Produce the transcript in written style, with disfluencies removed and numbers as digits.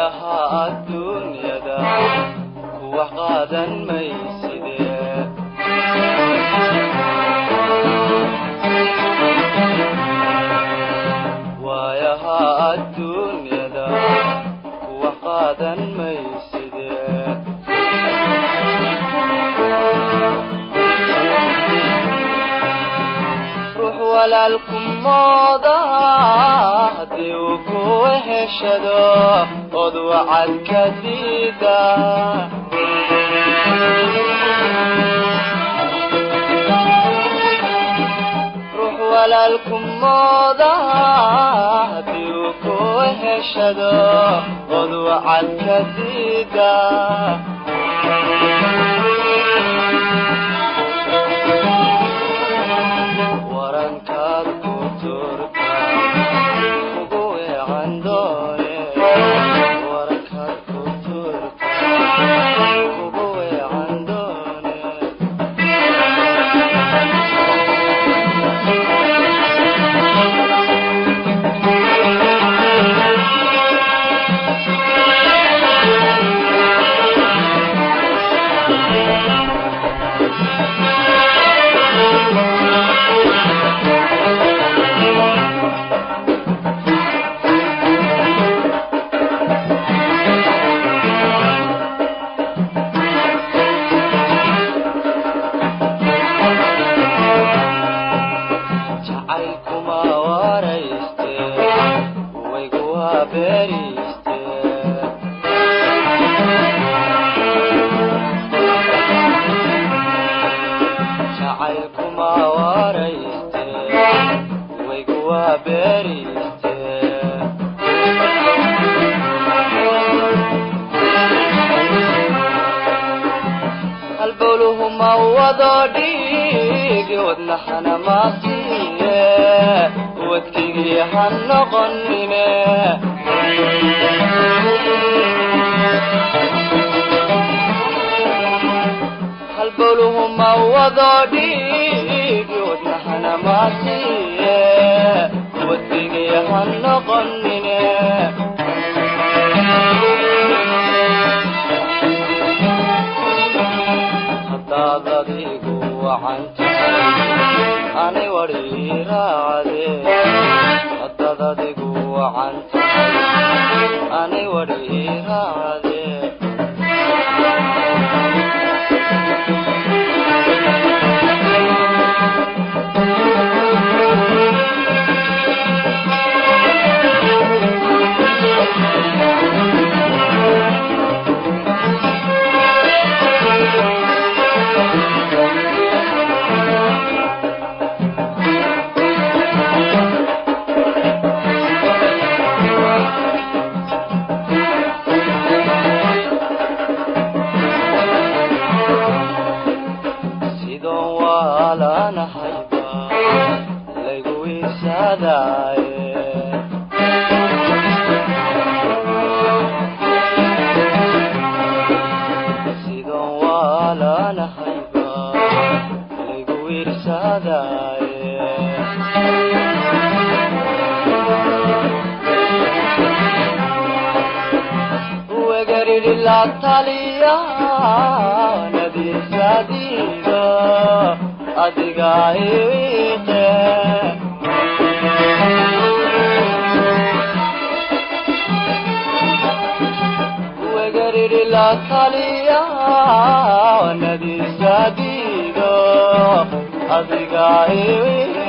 waayaha adduunyada kuwa qaadan maysidee waayaha adduunyada kuwa qaadan maysidee ruux walaalkum mooda haddii uu ku heshado od wacad ka diida ruux walaalkum mooda haddii uu ku heshado od wacad ka diida warankaad ku turta ugu weecan doone warankaad ku turta ugu weecan doone halbowluhuma wado dhiigi wadnahana maasiye wadkigii ha noqonine halbowluhuma wado dhiigi wadnahana maasiye wadkigii ha noqonine haddaadadigu wacantahay anay wadhii raacdee haddaadadigu wacantahay anay wadhii raacdee la taliya nadi sadido adiga iwiqe wegariri la taliya nadi sadido adiga iwiqe